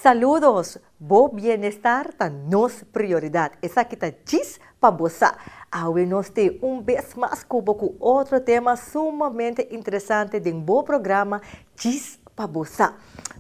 Saludos! Bo bienestar ta nos prioridad. Essa aqui tá diz para você. Hoje nós temos vez mais com outro tema sumamente interessante de bom programa Diz para você.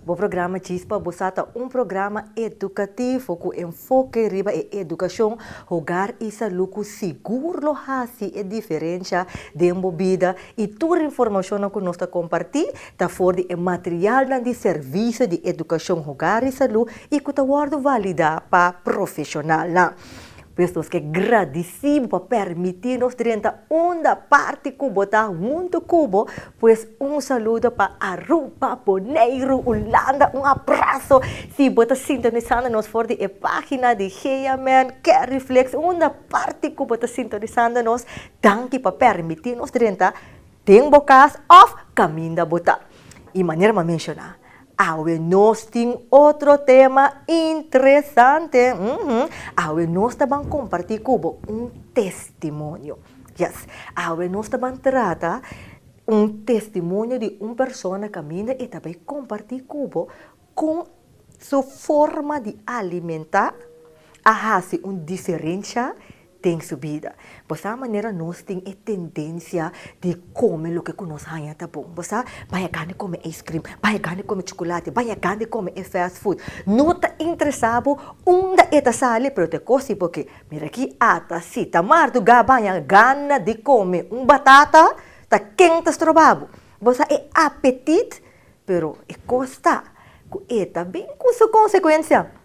O programa Diz para você é programa educativo com enfoque riba e educação, jogar e saúde seguro hasi e diferença de vida e toda a informação que nós compartilhar está fora de material de serviço de educação, jogar e saúde e que está válida para profissional. Pessoas que agradecemos por permitir-nos durante uma parte que botar muito cubo, pois saludo para Aruba, Bonaire, Holanda, abraço. Se botar sintonizando nos fora de página de Heiaman, Cariflex, uma parte que botar sintonizando nos, danke por permitir-nos durante bocas of caminho da botar. E maneira de mencionar. Hoje nós temos outro tema interessante. Hoje nós vamos compartilhar com testemunho. Yes. Hoje nós vamos tratar testemunho de uma pessoa que caminha e também compartilhar com sua forma de alimentar, a diferença tem subida. Dessa maneira, nós temos a tendência de comer o que nós ganhamos, tá bom? Você vai ganhar comer ice cream, vai ganhar comer chocolate, vai ganhar comer fast food. Não está interessado onde está sali, mas te cosi porque, mira aqui, se tamar do gabanha gana de comer batata, tá quente estrobado. Você é apetite, pero é costa. Eta bem com sua consequência.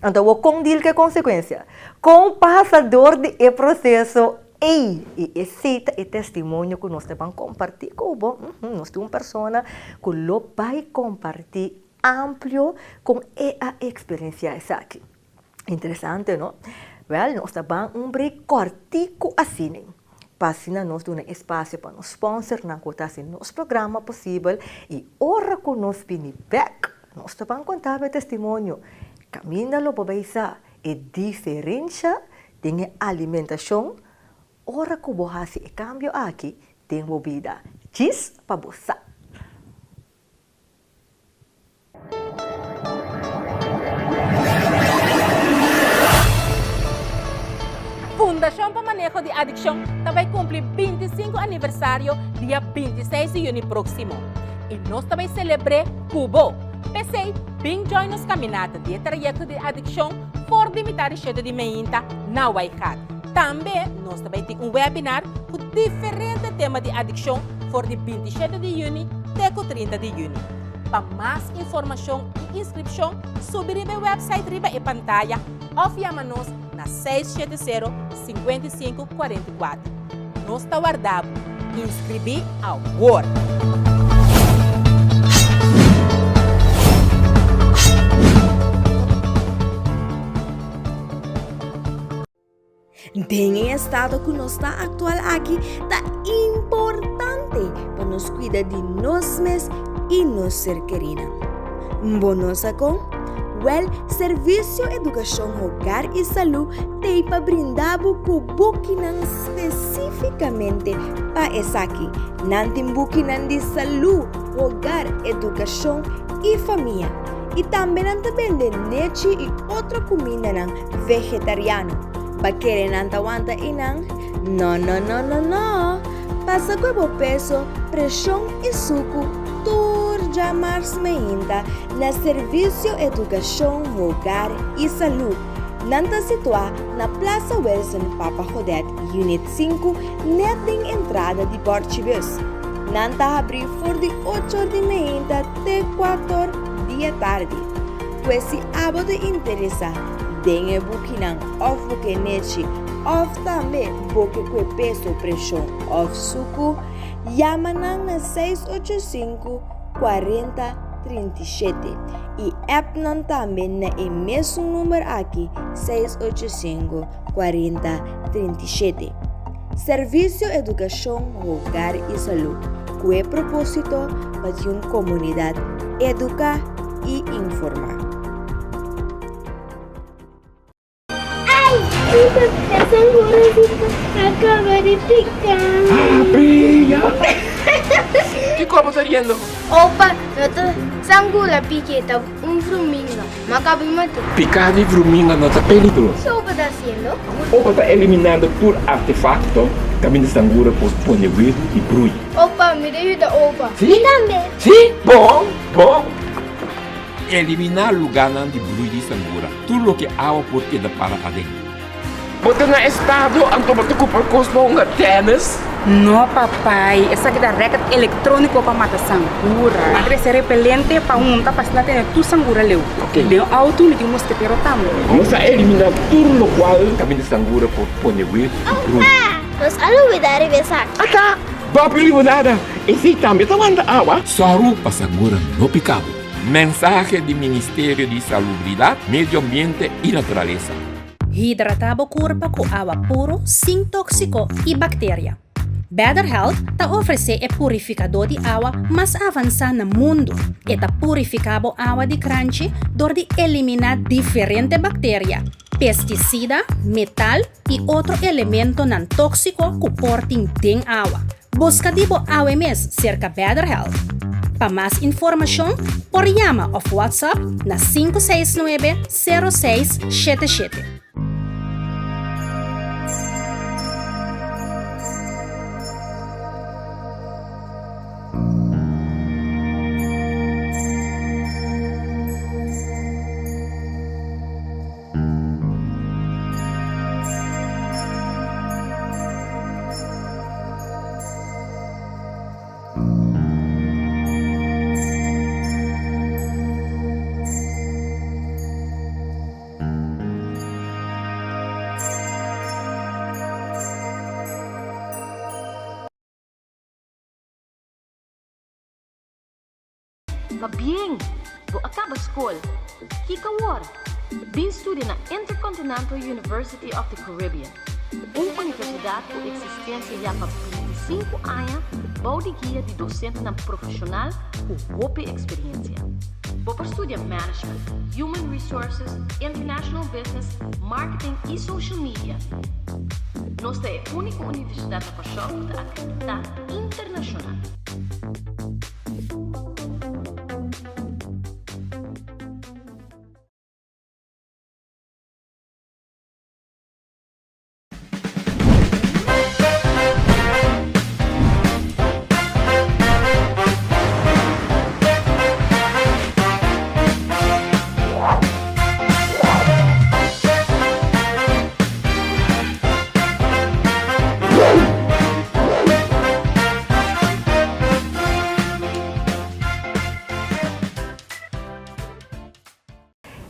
Então, o condil que é consequência. Com o passador de processo e aceita e testemunho que nós vamos compartilhar com nós temos uma pessoa que vai compartilhar amplo com a experiência essa aqui. Interessante, não? Well, nós vamos cortico assim. Passina nós dá espaço para nos sponsor na cota assim nosso programa possível e ora que nós vem back, nós vamos contar o testemunho. Caminha lo babaisa e diferença tem alimentação. Ora que você e cambio aqui tem vida. Diz para você. Fundação para Manejo de Adicção também cumpre 25 aniversário dia 26 de junho próximo. E nós também celebramos Cubo. Pensei, bem join nos caminhada de trajeto de adicção por limitar o cheiro de meinta na Waikat. Também, nós também temos webinar com diferentes temas de adicção por de 27 de junho até 30 de junho. Para mais informação e inscrição, subir o website riba e pantalla ou chama-nos na 670-5544. Nós está guardado. Inscrevi agora! Tem estado que nós está atual aqui, tá importante para nos cuidar de nós mesmos e nos ser querida. Bonosa com Serviço Educação, Hogar e Saúde tem para brindar com buquinan especificamente para essa aqui. Não tem buquinan de saúde, hogar, educação e família. E também não vende leite e outra comida vegetariana. Para querer aguanta inang, no. Passa com o peso, pressão e suco, turja mars meinta na Serviço Educação, Hogar e Saúde. Nanta situa na Plaza Wilson Papa Jodet, Unit 5, net em entrada de Português. Nanta abrir for de 8 de meinta até 4 da tarde. Pois se abo te interessa, dengue bukinang of bukenechi of também buke kwe peso pressão of suco yamanang na 685 40 37 e app nan também na mesmo número aqui 685 40 37. Serviço Educação, Hogar e Saúde, com o propósito para uma comunidade educar e informar. Ai! Essa angústia acaba de picar. Ah, Bria! Que como está riendo? Opa, sanggula piqueta, fruminga. Macabimate. Picar de fruminga no está peligroso. ¿Qué opa está haciendo? Opa está eliminando por artefacto caminho de sangura por poneguir e brui. Opa, me ayuda, opa. Sí? Me también. Sim, bom. Eliminar o lugar de brui de sangura. Tudo o que água por queda para adentro. Bota na estado, anto bota culpa costo um tênis. No, papai. Essa aqui é racket eletrônico para matar sangura. Madre ser repelente para untar para não ter tu sangura leu. Ok. Leu auto me diz mosqueteiro também. Vamos a eliminar tudo o qual caminho de sangura por poneguir e brui. Nos olvidar de besar. Ata, papi limonada. Esse também tá mandando água. Saru para sangura no picado. Mensagem do Ministério de Salubridade, Medio Ambiente e Natureza. Hidratado o corpo com água puro, sem tóxico e bactéria. Better Health ta oferece o purificador de água mais avançado no mundo e ta purificado água de crunchy door de eliminar diferentes bactérias, pesticida, metal e outro elemento não tóxico que portem em água. Busca dibo AWMS cerca Better Health. Para mais informação, por chama ou WhatsApp na 569-0677. Bien, do acaba escola. Kika war. Bin estudia na Intercontinental University of the Caribbean. Universidade com existência já há 25 anos, bom de guia de docente na profissional com boa experiência. Vou estudar Management, Human Resources, International Business, Marketing e Social Media. Nós temos a única universidade na Paixão da acreditada internacional.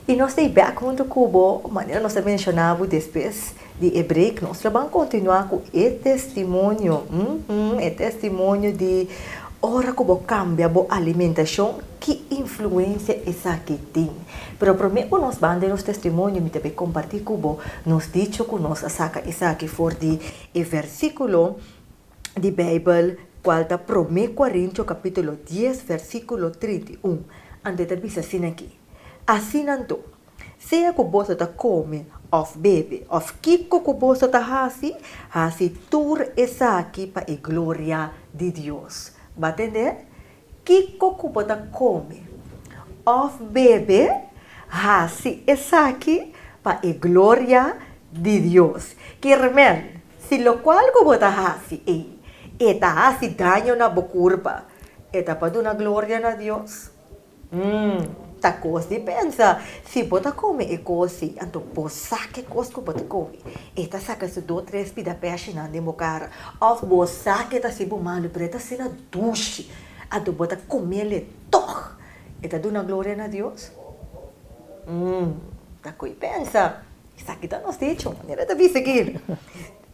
E nós temos back junto com o maneira nós mencionamos depois de break, nós vamos continuar com o testemunho, de ora como cambia a alimentação, que influência essa aqui tem. Pero primeiro nós vamos nos testemunho, me também compartilhar com o nos dicho que nós saca essa aqui for de versículo de Bíblia, qual está 1 Coríntios capítulo 10, versículo 31. Ante te bisa assim aqui. Assim nanto, seja que você está come, of bebe, of kiko que você está hasi tur essa aqui para a glória de Deus. Vai entender? Kiko que você está come, of bebe, hasi essa aqui para a glória de Deus. Que remen, se lo qual que você hasi, eta hasi daño na bokurba, eta para dar glória a Deus. Ta coisa de pensa, se bota come e coisa, então bossa que coisa que bota come, eta saca se 2, 3 pida peixe na demo cara, of bossa que ta se bomando preta se na duche, então bota comer le toch, eta dona glória a Deus. Ta coi pensa, isso aqui tá nos dicho, maneira de vir seguir.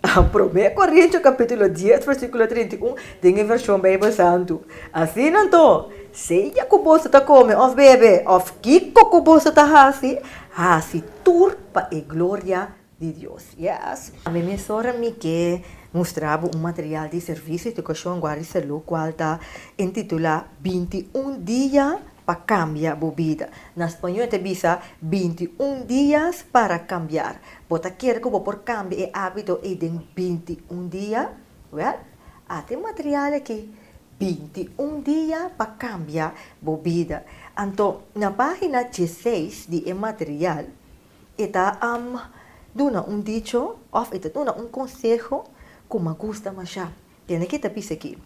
1 Coríntios capítulo 10, versículo 31, tem a versão Bíblia Santo. Assim não tô. Seja que você está comendo, of bebe, of kiko que você está hasi tur para a glória de Deus. Yes. A minha mesora me que mostrava material de serviço de educação guarda qual está intitulado 21 dias para cambiar a vida. Na espanhol te bisa 21 dias para cambiar. Bota quer que por cambie o hábito e de 21 dias, well, até material aqui 21 dias para cambiar a vida. Então, na página 16 de material, está duna dicho, ou está duna consejo que me gusta mais. Tem que te bisa aqui.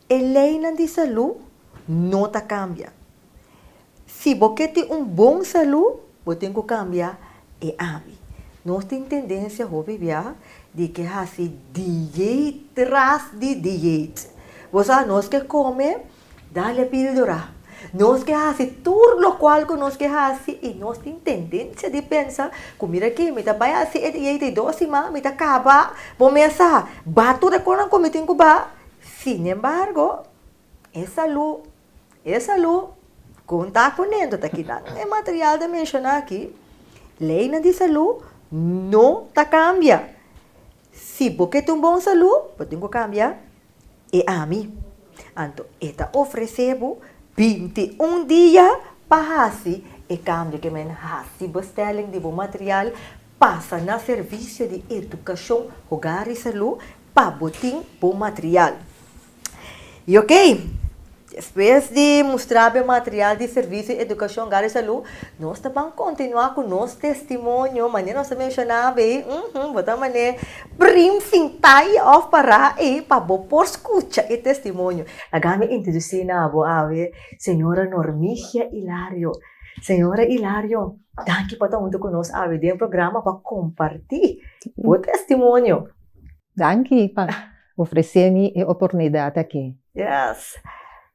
A lei de saúde não te cambia. Se você tem bom saúde, você tem que cambiar e hábito. Nós temos tendência a de que assim dieta tras de dieta. Você nós que come, dá-lhe a pílula. Nós que assim tudo o qual que nós que assim e nós temos tendência de pensar, comida aqui, me tá vai assim e dieta doce, me tá acaba, vou pensar, bato de coisa como tem que ba. Sin embargo, é saúde, conta com ele, tá aqui dando. É material de mencionar aqui, lei de saúde não tá cambia. Se você tem bom saúde, você tem que cambiar. E a mim, então, está oferecendo 21 dias para assim e cambia que men assim bestelling de bom material passa na serviço de educação, hogar e saúde para botar bom material. E ok, depois de mostrar o material de serviço, educação, hogar e saúde, nós também continuar com nosso testemunho, maneira nós mencionava, botar maneira, principal of para e para por escuta e testemunho. Agora me introduzir na boa senhora Normigia Hilario. Senhora Hilario, danke por estar junto conosco a ver um programa para compartilhar o testemunho. Danke por oferecer-me a oportunidade aqui. Yes.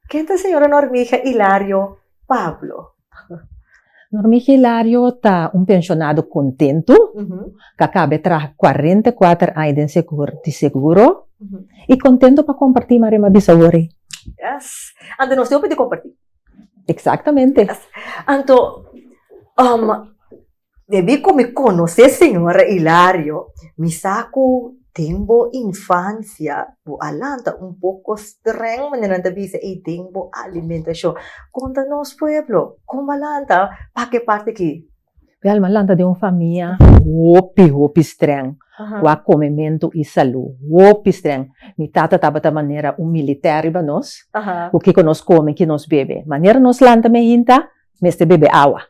Quem é a senhora Normigia Hilario Pablo? Normigia Hilario está pensionado contento, que acaba de trabalhar 44 anos de seguro, e contento para compartilhar mais uma bisavori. Yes. Então, nós temos que compartilhar. Exatamente. Yes. Então, devi como conhecer a senhora Hilario, me saco tempo infância, o alanta pouco estranho, mas não te e tempo alimentação. Conta-nos, pueblo, como alanta, para que parte aqui? Well, alanta de uma família hopi estranho, o comimento e saúde, hopi estranho. Mi tata estava da maneira militar para nós, o que nós come, que nós bebe. Maneira nós lanta me hinta, mas te bebe água.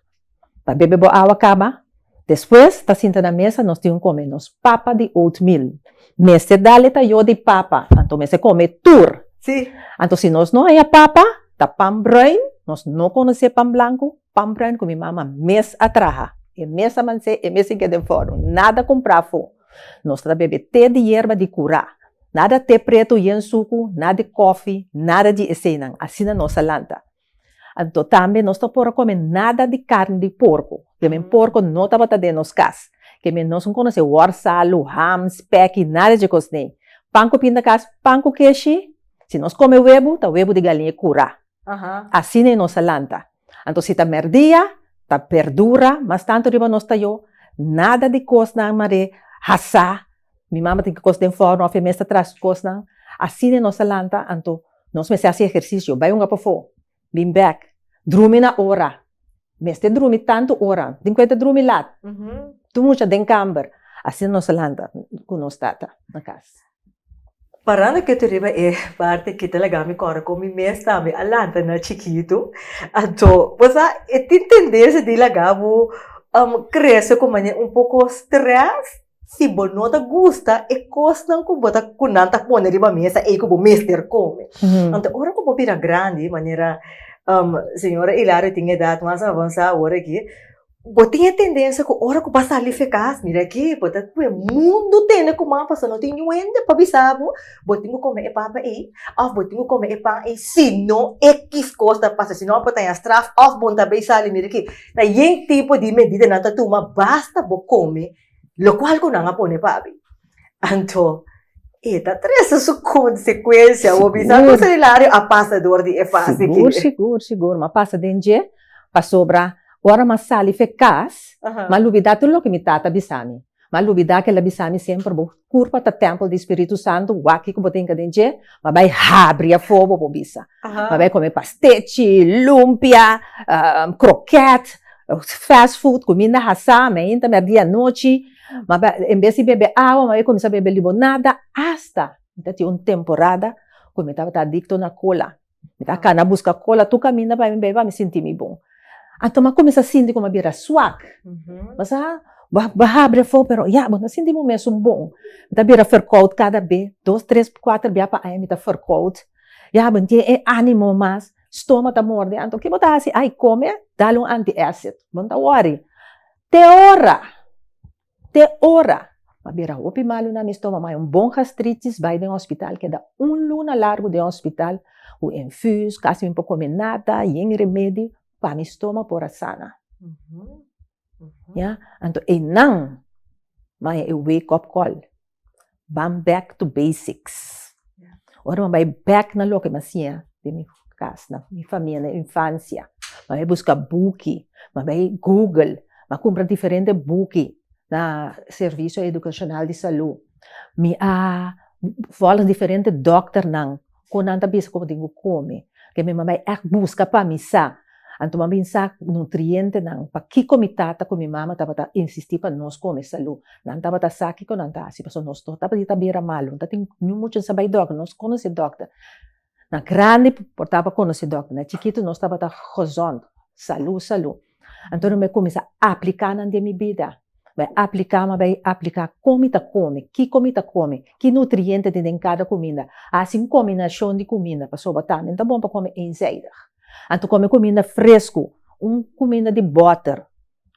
Para beber água acaba. Depois, está senta na mesa, nós temos que comer nos papa de oatmeal. Mas se dá leta eu de papa, então se come tur. Sim. Então se nós não é papa, tá pão branco, nós não conhecemos pão branco, pão branco com minha mama mês atrás. E mês a manse, e mês que de fora, nada comprar fo. Nós tá bebe té de erva de cura, nada té preto e suco, nada de coffee, nada de essência, assim na nossa lanta. Então também nós tá por comer nada de carne de porco, porque porco não tá batendo nos cas. Que nós não conhecemos warsalo, ham, speck, nada de coisa nem. Panco pinta cas, panco queixe. Se nós comemos huevo, tá huevo de galinha cura. Assim é nossa lanta. Então se tá merdia, tá perdura, mas tanto riba nós tá eu, nada de coisa na maré, hassa. Minha mama tem que coisa de fora, não fez atrás coisa não. Assim é nossa lanta, então nós me faz exercício, vai para fora, bem back, dorme na hora. Mas te dorme tanto hora, tem que te dorme lá. Tu mucha den camber, assim nossa lanta com nós tata na casa. Parando que tu riba é parte que te legami cora como mês também a lanta na chiquito, então você tem tendência de legamo cresce com pouco stress, se você não te gusta e costa que você com nanta pôr riba mesa e que você mestre come. Então ora que você vira grande maneira senhora Hilario tinha idade mais avançada agora aqui. Você tem tendência que hora que passa ali eficaz, mira aqui, porque o mundo tem que comer, porque não tem ninguém para bisabo, você tem que comer papa aí, ou você tem que comer pão aí, se não X costa passa, se não pode ter estraf, ou você também sabe, mira aqui, tem tipo de medida na tuma, basta você comer, lo qual que não pode papi. Então, esta três sua consequência, o bisabo celular a passador de é fácil. Seguro, mas passa dentro, para sobrar. Ora mas sali eficaz, mas lubida tudo que me tata bisami. Malubida que labisami sempre bo curpa ta temple do Espírito Santo, waki ko botin ka dinje, mabai habri a fobo po bisa. Mabai come pastete, lumpia, croquete, fast food, comida hasame, inta merdia noite, mabai em vez de beber água, mabai começa a beber limonada, hasta dati temporada, come tava adicto na cola. Mita cana busca cola, tu caminha para me beber, me sentir me bom. Então, mas começa a sentir como a vira swag. Mas bahabre fo, pero ya, mas sinti mo mesmo bom. Mita bira verkoud cada vez, 2, 3, 4 dia pa ay mita verkoud. Ya, mas é ânimo mas, estômago tá morde. Então, que botar assim, ai come, dá um anti-acid. Não tá worry. Te ora. Mas bira opi malo na meu estômago, mas bom gastritis, vai no hospital, que dá luna largo de hospital, o infus, quase não pode comer nada, e remédio, para meu estômago por a sana. Yeah? Então, não, mas é wake up call. Vamos back to basics. Ora, vamos back na lo que mas de minha casa, na minha família, na infância. Vamos buscar book, vamos Google, vamos comprar diferentes book na serviço educacional de saúde. Me fala diferentes doctor nang, kung nanta bisa ko dingo come, que me mamãe busca para misa. Então, eu pensar nutriente não, para que comitata com minha mama tava insistir para nós comer saúde, não tava tá saque com não tá, se passou nós tava de tabira malo, não tem muito saber doctor, nós conhece doctor, na grande portava conhecer doctor, na chiquito nós tava tá rozando, saúde, então eu me começar a aplicar na minha vida, vai aplicar comida come, que nutriente tem em cada comida, assim combinação de comida, para sobretamen, tá bom para comer inseida. Então, come comida fresco, comida de butter,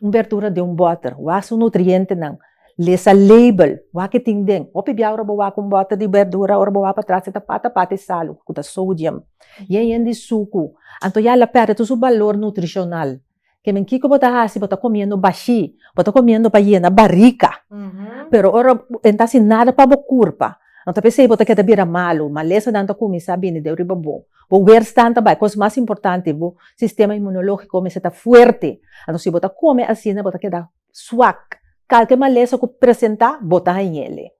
verdura de butter, o nutriente não. Lesa label, o que tem dentro. O pibia ora boa com butter de verdura, ora boa para trás da pata salo, com da sodium. E aí de suco. Então, já la perde o valor nutricional. Que men kiko bota hasi bota comendo baixi, bota comendo para ir na barrica. Pero ora entasi nada para curpa. Então, pensei bota que da bira malo, malesa danta come sabe ne de riba bom. O verstante vai, coisa mais importante, o sistema imunológico começa a estar forte. Então, se bota come assim, bota que dá swak. Qualquer malesa que apresentar, bota em ele.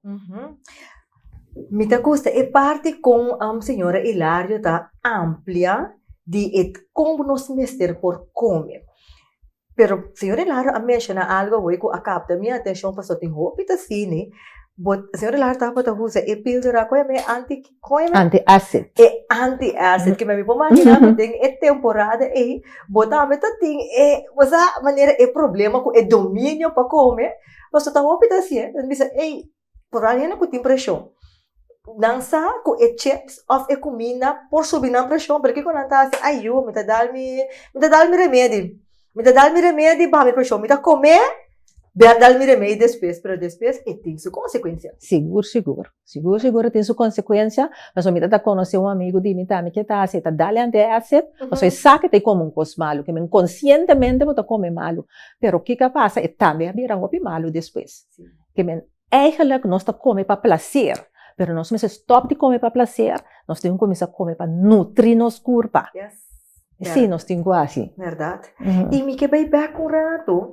Me gusta, é parte com a senhora Hilário tá ampla de como nós mestre por comer. Pero, senhora Hilário, a menciona algo que acaba da minha atenção, para só tem roupa e assim, but senhora Hilário estava a usar a pílula que é anti-acid. É anti-acid, que me imagina que tem a temporada e botar a tem essa maneira é problema com o domínio para comer, mas só tá roupa assim, então diz, ei, por ali não tem pressão. Não sabe com o chips of a comida por subir na pressão, porque quando está assim, ai eu me dá remédio. Me dá remédio para a pressão, me dá comer, dá remédio depois tem sua consequência. Seguro tem sua consequência, mas eu me dá conhecer amigo de mim que está assim, está dando anti-acid, mas eu sei que tem como malo, que conscientemente eu comer malo, pero o que passa é também virar malo depois. Que eigenlijk nós está comer para prazer, pero nós não stop de comer para prazer, nós temos que começar a comer para nutrir nosso corpo. Sim, nós temos assim. Verdade. E me quebrei back um rato,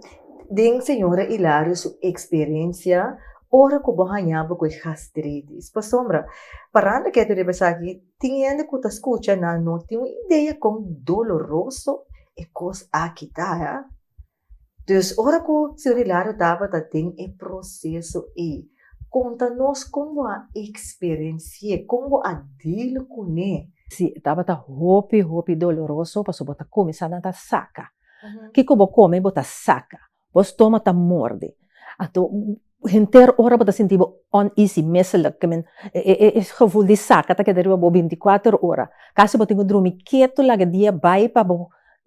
de senhora Hilário, sua experiência, ora que banhava com gastritis. Para sombra, parando que eu pensar aqui, tinha que tu escuta não tem uma ideia como doloroso e coisa aqui tá. Então, ora que o senhor Hilário estava tem o processo e conta-nos como a experiência, como a deal com ele. Sim, estava hopi doloroso, para botar começar a saca. Que como come, bota saca. O estômago tá morde. Então, inteira hora bota sentir uneasy, messelijk, que é gevoel de saca, tá que deriva 24 horas. Caso bota dormir quieto, lá que dia vai para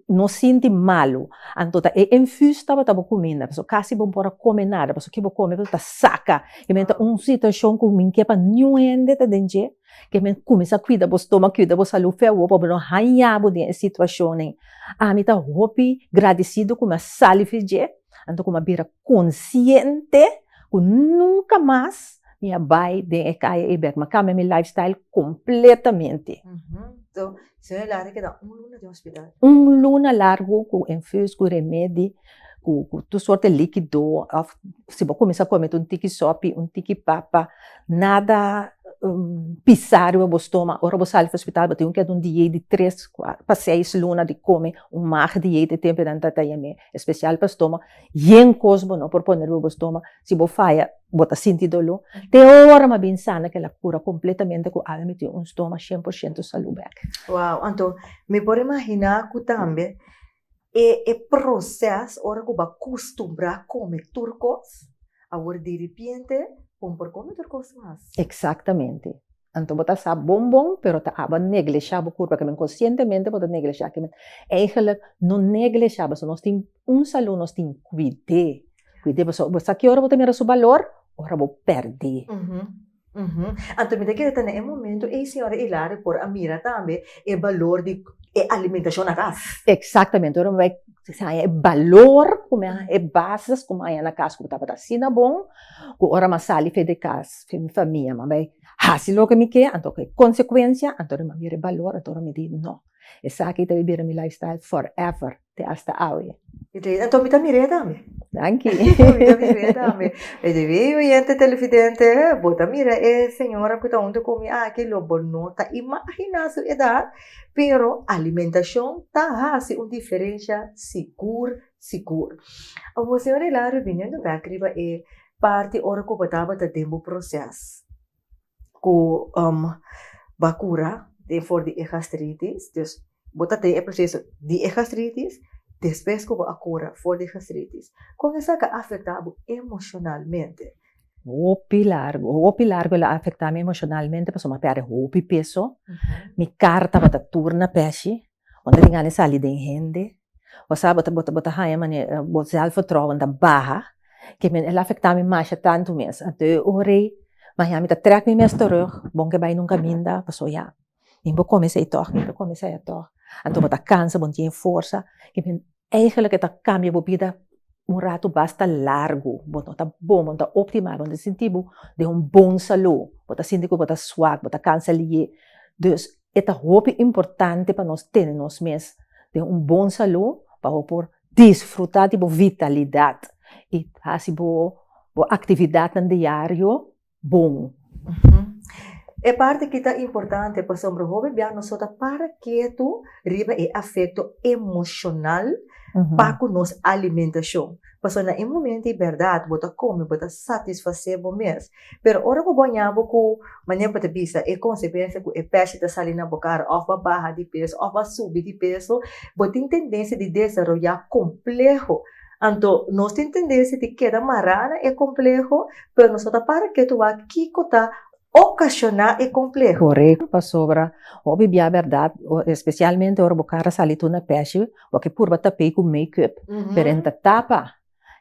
não sentir malo. Então, é infus estava comendo, porque quase não pode comer nada, porque que come, bota saca. E menta situação com mim que é para nenhum gente tá dentro. Que me começa a cuidar do estômago, cuidar da saúde, para não arranhar a situação. A mim está hopi, agradecido com a saúde, então como a vira consciente, que nunca mais minha vai de cair e ver, mas cambia meu lifestyle completamente. Então, senhora Hilário que dá luna de hospital. Luna largo com infus, com remédio, tu sorte líquido, se você começar a comer um tiki sopi, um tiki papa, nada pisar o estômago. Ora você sai do hospital, tem que um dieta de 3 para 6 lunas de comer, mar dieta de tempo de tatayame, especial para o estômago, e em cosmo, não por poner o estômago, se você falha, bota sentido lo, te hora mas bem sana que ela cura completamente com ela meter um estômago 100% salubre. Wow, então, me pode imaginar que também é processo, ora que vai acostumbrar a comer turcos, agora de repente, por comer turcos mais. Exatamente. Então, você sabe bom, pero tá aba negligear a curva, que conscientemente você negligear, que eigenlijk não negligear, nós temos saúde, nós temos cuidar. Você que hora você mira seu valor, ora você perde. Então, me dá que é momento, e a senhora Hilário, por a mira também, é valor de alimentação na casa. Exatamente. Ora, vai é valor, como é bases, como é na casa, que estava assim bom, que ora mas sali de casa, família, mas vai, assim logo me quer, então que consequência, então me mira valor, então me diz não. Essa aqui deve vir a minha lifestyle forever, até hasta hoje. Então, me dá mira também. Danke. Me dá mira também. E deve oyente televidente, bota mira, senhora que está onde come, que lo bonota, imagina sua idade, pero alimentação tá assim uma diferença segura. A senhora Hilário vindo da criba é parte hora que botava da tempo processo. Com vacura for de gastritis, dus botate é processo de gastritis, depois que a cura for de gastritis. Com essa que afetava emocionalmente. Hopi largo ela afetava emocionalmente, porque eu perde hopi peso, mi carta bota turna peche, onde ninguém ali sali de gente, você bota raia mane, bota self-vertrouwen da barra, que ela afetava mais tanto mesmo. Então eu orei, mas eu me trek me mais terug, bom que vai nunca minda, passou já. Ik ben comecei toch. En toen wat kansen, want je força. Ik ben eigenlijk het cambio de vida rato basta largo, want dat bom, want dat optimaal, want sentibo de bom saúde, want sindico want swak, want kansen lie. Dus het hoop importante para nós ter nos mes de bom saúde, para por desfrutar de vitalidade e assim bo atividade no diário bom. É parte que está importante para sobre o jovem nós para que tu riba é afeto emocional para com nossa alimentação. Porque na momento é verdade, você come, você satisfazer o mês. Mas ora que banhava com maneira para vista é consequência que é peixe da salina bocar, ou vai barra de peso, ou vai subir de peso, você tem tendência de desenvolver complexo. Então, nós temos tendência de que a marana é complexo, mas nós para que tu aqui está ocasionar é complexo. Correto, para sobra, óbvio a verdade, especialmente o cara salito na peixe, porque por bater pei com make-up, perante tapa,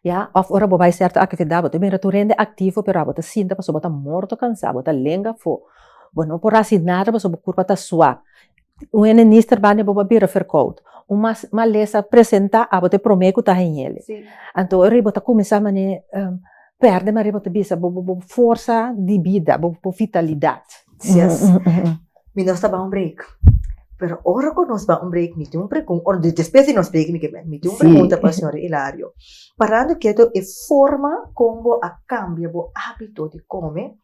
ja, of ora vai certa atividade, tu mira tu rende ativo, pero bota sinta para sobra morto cansado, bota lenga fo, bueno por assim nada para sobra curva tá suave. O ministro bane boba bira verkoud, uma malesa apresenta, bota prometo tá em ele. Então ora bota começar mane perde, mas você bisa força de vida, vitalidade. Yes. Nós estamos break. Pero ora que nós vamos break, me tem pergunta, ou depois de nós break, me tem pergunta para o senhor Hilário. Parando que é forma como a cambia o hábito de comer,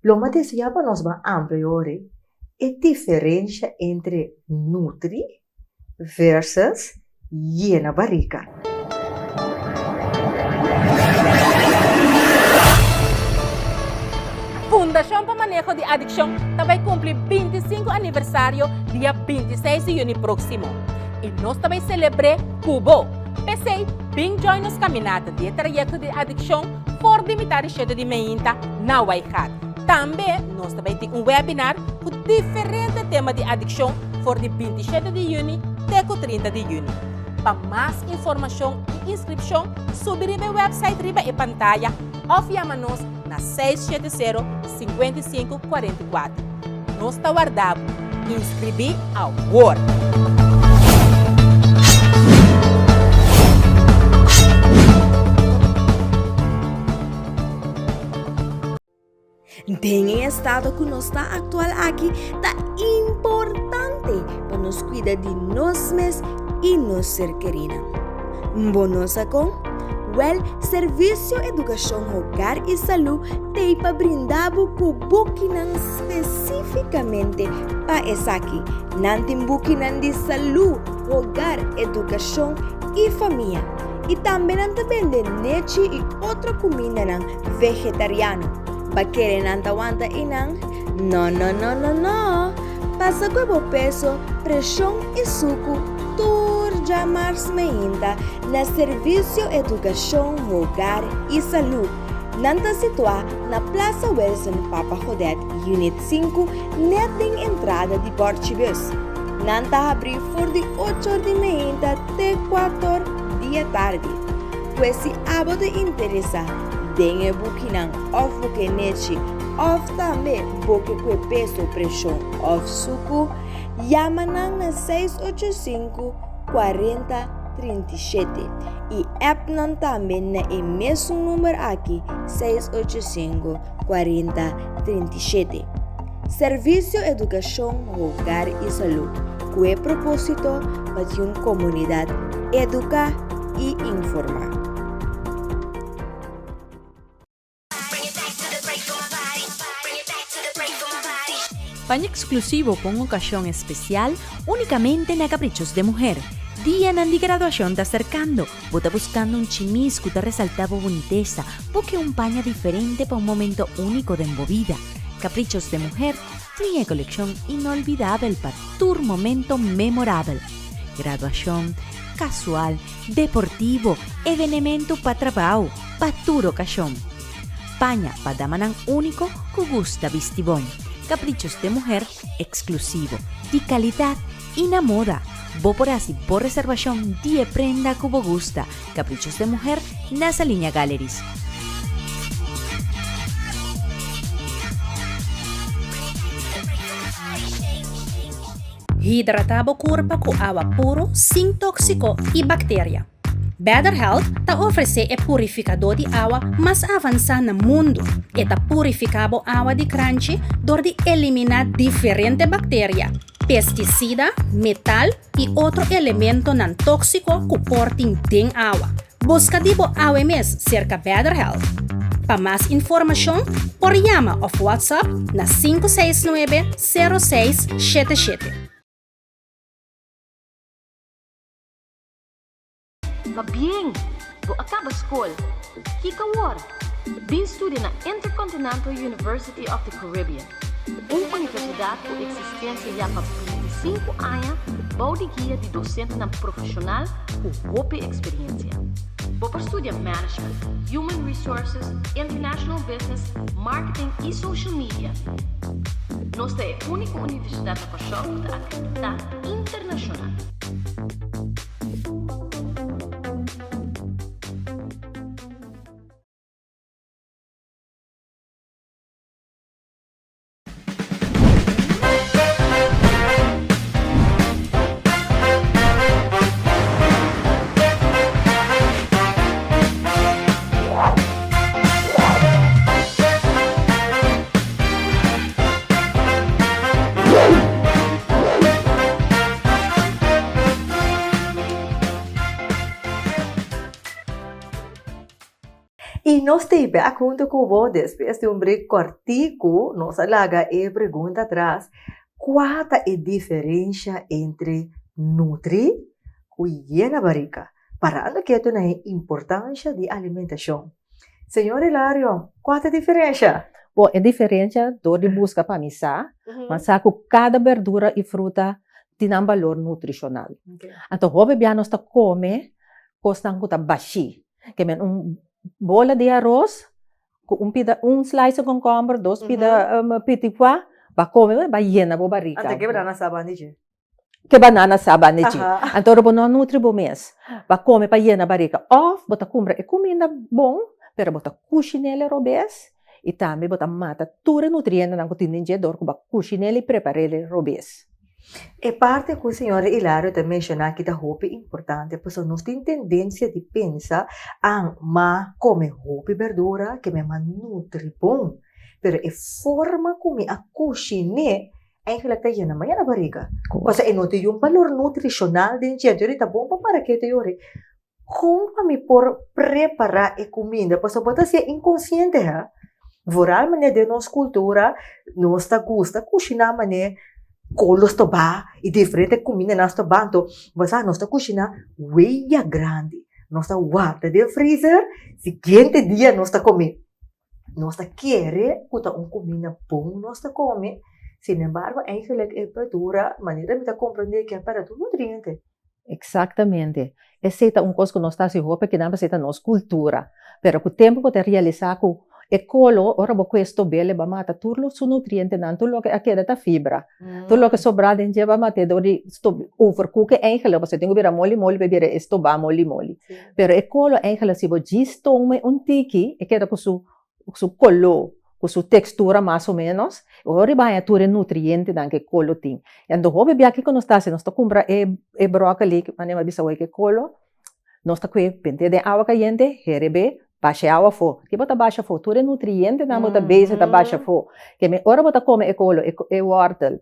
lo que decía para nós vamos ampliar é diferença entre nutri versus llena barriga. Fundação para Manejo de Adicção também cumpre 25 aniversário dia 26 de junho próximo. E nós também celebramos Cubo. Pensei, bem join nos caminhada de trajeto de adicção por limitar o cheiro de meinta na Waihat. Também nós também temos webinar com diferentes temas de adicção por de 27 de junho até 30 de junho. Para mais informação e inscrição, subir no website riba e pantalla ou chama-nos na 670-5544. Nós está guardado. Inscrevi ao Word. Tem estado que nós está atual aqui, tá importante para nos cuidar de nós mesmos e nos ser querida. Bonosa com Well, Serviço Educação Hogar e Saúde tem para brindar com bukinan especificamente para esaki. Nantin bukinan de saúde, hogar, educação e família. E também nanta vende leite e outra comida ng vegetariano. Bakere nanta wanta inang? No. Pasa ko peso, pressão e suco, turja mars meinta na Serviço Educação Hogar e Saúde. Nanta situa na Plaza Wilson Papa Jodet, Unit 5, net ding entrada de Português. Nanta abri for de 8 de meia até 4 da tarde. Pues se abo te interessa, dengue bukinang of bukenete, of também buke kwe peso pressão of suco, yamanang na 685 40 37 e app nan também na mesmo número aqui 685 40 37. Serviço Educação Hogar e Saúde, com o propósito para uma comunidade educar e informar. Paño exclusivo con ocasión especial únicamente en Caprichos de Mujer. Día de graduación está acercando. Vos está buscando un chimisco que resaltaba boniteza, porque un paño diferente para un momento único de envolvida. Caprichos de Mujer tiene colección inolvidable para tu momento memorable. Graduación, casual, deportivo, evenemento para trabajo, para tu ocasión. Paña para damanang único que gusta vestibón. Caprichos de Mujer exclusivo, de calidad y na moda. Vos por así, por reservación, 10 prenda que vos gusta. Caprichos de Mujer, nasa línea Galleries. Hidratado corpo com água puro, sem tóxico e bactéria. Better Health ta oferece o purificador de água mais avançado no mundo e ta purificado água de crunchy door de eliminar diferentes bactérias, pesticida, metal e outro elemento não tóxico que portem em água. Busca dibo AWMS cerca Better Health. Para mais informação, por chama ou WhatsApp na 569-0677. Mabiyeng, bo acaba school. Kika war. Bin estudia na Intercontinental University of the Caribbean. Universidade com existência já para 25 anos, bom de guia de docente na profissional com boa experiência. Boa estudia Management, Human Resources, International Business, Marketing e Social Media. Nós é a única universidade da paixão da acreditar internacional. E nós temos a conta com você, depois de break cortico, nós alaga e pergunta atrás, qual é a diferença entre nutri e na barriga? Parando que isso é a importância de alimentação. Senhor Hilário, qual é a diferença? Bom, a diferença do de busca para missa, mas cada verdura e fruta tem um valor nutricional. Então, o bebê nós está come, custa baixi, que é bola de arroz, slice com concombre, 2 petit pois, para comer, para llenar a barriga. Até que banana sabe nisso? Que banana sabe nisso? Então, não nutri bom mês. Para comer, para llenar a barriga. Ou, bota compra e comida bom, pero bota cucinele robês, e também bota mata tudo nutriente na cozinha de dor, para cucinele e preparele robês. E parte que o senhor Hilário também mencionou que é importante, porque nós temos tendência de pensar comer roupa e verdura que me nutre bom, pero a forma como a cozinha é que ela está llena na barriga. Ou seja, não tem valor nutricional de gente, está bom para que te yore. como me por preparar a comida, porque pode ser inconsciente, ha? Vooral mané de nossa cultura, nossa gusta cozinhar mané colos to ba e diferente comida nossa banto, mas a nossa cozinhar weia grande, nossa guarda de freezer, seguinte dia nossa comer. Nossa quer kuta comida bom, nossa come. Sin embargo, eigenlijk é verdura, maneira de compreender que é para tu nutriente. Exatamente. Essa é uma coisa que nós estamos roupa que não é nossa cultura. Pero com o tempo que te realizar que e colo, ora bo questo bele ba mata turlo su nutriente nan turlo que aqui da fibra. Turlo que sobra dentro ba mata dori sto overcook eigenlijk você tem que virar mole bebere esto ba mole. Pero e colo eigenlijk se bo gisto um tiki e queda com su colo com sua textura mais ou menos, ora vai a tua nutriente dan que colo tem. Então, o bebê aqui que nós está compra e brócoli, que manema bisa o que colo, nós está com pente de água caliente, herebe, baixa água fo. Que bota baixa fo, tua nutriente dan bota base da baixa fo. Que me ora bota come e colo, e wortel,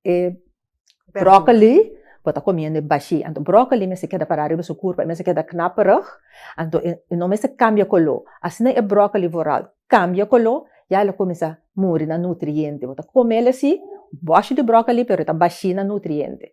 e brócoli, bota comendo baixi. Então, brócoli me se queda para arriba sua curva, me se queda knapperig. Então, não me se cambia colo. Assim é brócoli voral, cambia colo. Já ela começa a morrer na nutriente. Você come ela assim, baixa de brócoli, mas está baixinha na nutriente.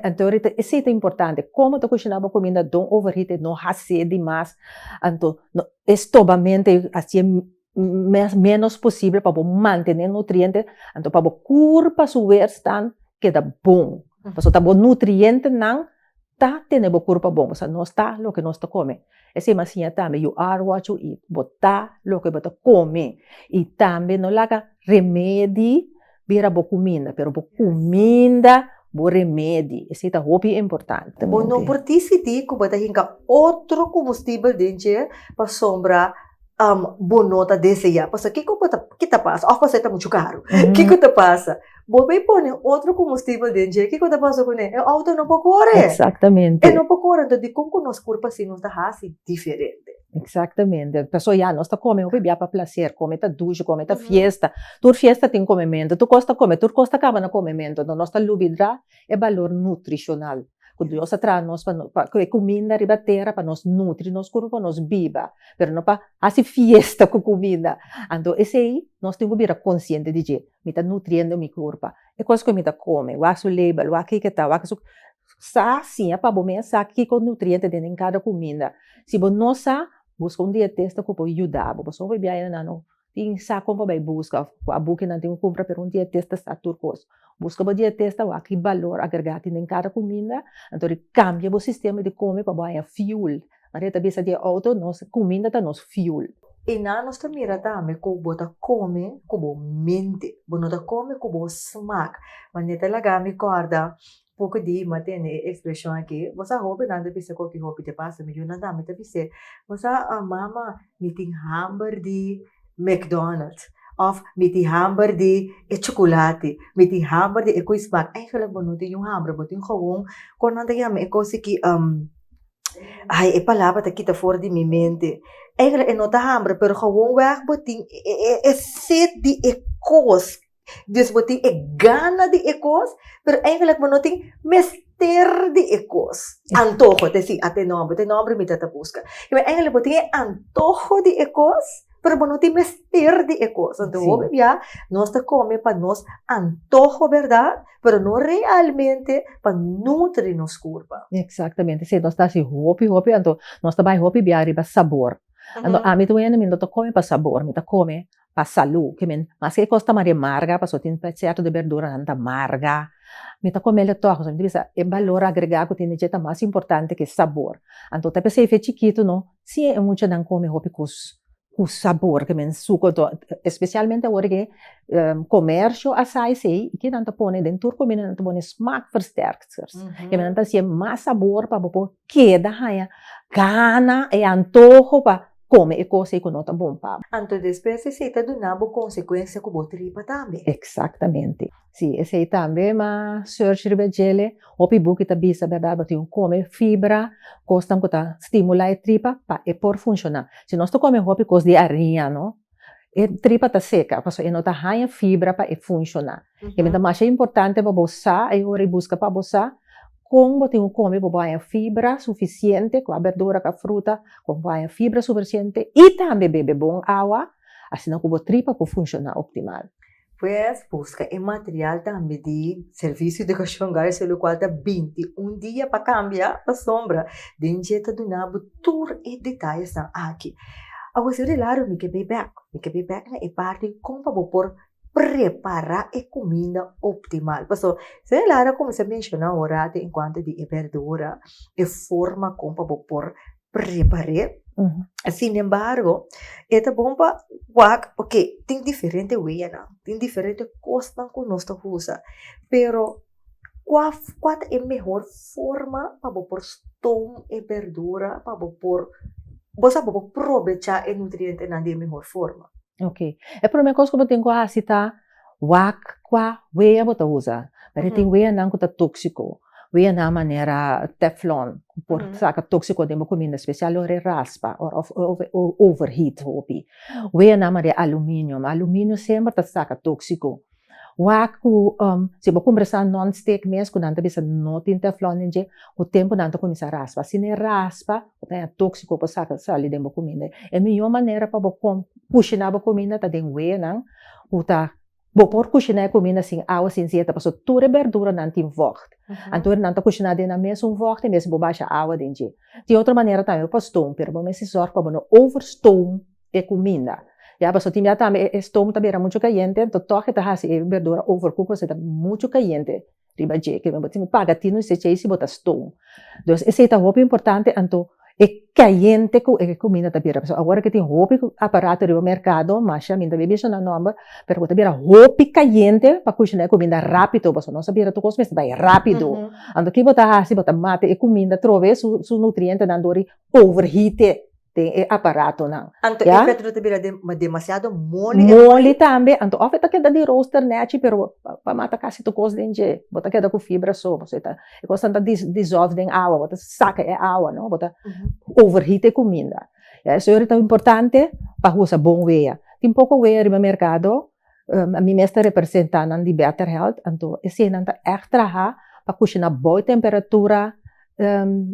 Então, isso é importante. Como tu cozinhava comida, não overheat, não hace demais. Então, estobamente, assim, menos possível para manter nutriente. Então, para curva sua stand, queda bom. Porque tá bom nutriente, não está tendo curva bom. Você não está o que nós come. Esse assim também, you are what you eat. Botar o que você come. E também não laga remédio vira boa comida, pero boa comida, bom remédio. Esse é muito importante. Bom, não por ti se diz que você tem outro combustível dentro para sombra boa nota desse já. Porque o que passa? Ou você está muito caro. O que passa? Bom, bem põe outro combustível dentro. O que passa com ele? É auto não pode correr. Exatamente. É não pode correr. Então, de como nós corpo assim, nós está assim diferente. Exatamente. A pessoa já não está comendo o bebê para prazer, come tá ducha, come tá fiesta. Tur fiesta tem comimento, tu costa comer, tu costa acaba na comimento. Então, nós está lubidra é valor nutricional. Quando nós traz nós para comida ribatera para nós nutrir nosso corpo, nós biba, pero não para assim fiesta com comida. Então esse aí nós temos que vir consciente de que me está nutrindo meu corpo. É coisa que me está come, o aço label, o aqui que tá, o aqui sa sim, é para bom pensar que com nutriente dentro em cada comida. Se você não sabe, busca dietista que pode ajudar. Você vai ver não tem sabe como vai buscar, a boca não tem compra para dietista está turcos. Busca o dietista o aqui valor agregado em cada comida, então ele cambia o sistema de comer para ganhar fuel. Mas ele também de auto, nossa comida está nos fuel. E na nossa mira também como você come, como mente, você come como smack. Mas neta laga me corda pouco de mantém a expressão aqui. Você rouba nada de ser qualquer roupa te passa, mas eu não dá me te você. Você a mama me tem hambúrguer de McDonald's. Of met die hamburger die chocolate, met die hamburger die smaak. Eigenlijk benuit yung hamburger, but yung gewoon, kung nanda yan, eko siki, ay, palapa ta kita voor die mente. Eigenlijk, nota hamburger, pero gewoon weg, buting, set die ekos. Dus buting, gana die ekos, pero eigenlijk benuit mester die ekos. Antojo, te si, ate nombre, mi tatapusca. Eigenlijk buting, antojo die ekos, pero não tem mestre de coisa. Então, já, nós come para nós antojo, verdade? Pero não realmente para nutrir nosso corpo. Exatamente. Se nós estamos hopi, então, nós também hopi bem arriba sabor. Então, a mim também não come para sabor, me come para saúde. Que mas que costa mais amarga, para só tem certo de verdura não amarga. Me come ele todo, então, é valor agregado que tem dieta mais importante que sabor. Então, até se é chiquito, não, se é muito não come hopi com sabor que men suco especialmente agora que comércio assai sei que não tá põe dentro comida não tá põe smaak versterkers que men tá se mais sabor para bopo queda raia gana e antojo para comer e coisa que não tá bom para então depois se tá dando consequência com botripa também exatamente sim esse aí também mas surgery begele opi buki tá bisa verdade tem come fibra costam que tá estimula a tripa para e por funcionar se nós come opi cos de arinha não e tripa tá seca porque não tá raia fibra para e funcionar e então mais é importante para você e ora busca para você com bote come boa fibra suficiente, com a verdura, com a fruta, com boa fibra suficiente e também bebe bom água, assim que o tripa pode funcionar optimal. Pues busca el material también de servicio de cachongar, se lo cual da 21 días para cambiar la sombra. De injeta do nabo, tour e detalles estão aqui. Agora, se eu relaro, me quebei back é parte como por preparar a comida optimal. Então, se eu relaro, como se mencionou agora, enquanto de verdura, a forma como por preparar. Sin embargo, esta bomba, porque tem diferente way, tem diferente costa que nós usa, pero qual é a melhor forma para por stone e verdura para por você aproveitar o nutriente na de melhor forma. Ok. É por uma coisa que eu tenho que citar, qual way você usa, mas tem way não que é tóxico. Via na maneira teflon, por saca tóxico de uma comida especial, ou raspa, ou overheat, hopi. Via na maneira alumínio sempre tá saca tóxico. Waku, se você conversar non-stick mesmo, quando anda bisa não tem teflon, o tempo não anda começar a raspa. Se não raspa, é tóxico para saca sali de uma comida. É a melhor maneira para você cozinhar a comida, tá dentro via não, o tá por cozinhar a comida sem água cinzenta, porque toda verdura não tem vocht. Então, não está cozinhando na mesma vocht, mesmo baixa água dentro. De outra maneira também para stone, pero vamos se sorte para não overstone a comida. Já, porque tinha também stone também era muito caliente, então toque tá assim verdura overcook, você tá muito caliente. Riba je, que vamos ter paga tino se chase bota stone. Então, esse é muito importante, então é caliente com a comida também. Agora que tem roupa aparato no mercado, mas já ainda bebe na nome, pero também roupa caliente para cozinhar comida rápido, porque não sabia tu coisa, mas vai rápido. Então que botar assim, botar mate e comida, trove su nutriente dando overheat tem aparato não. Então é Pedro também demasiado mole. Mole também, então afeta que dá de roaster nete, pero para matar quase tu coisa dentro, botar que dá com fibra só, você tá, e coisa tá dissolve em água, botar saca é água, não, botar overheat a comida. Isso é tão importante para usar bom veia. Tem pouco veia no mercado, a minha mestra representando de Better Health, então esse não tá extra para cozinhar boa temperatura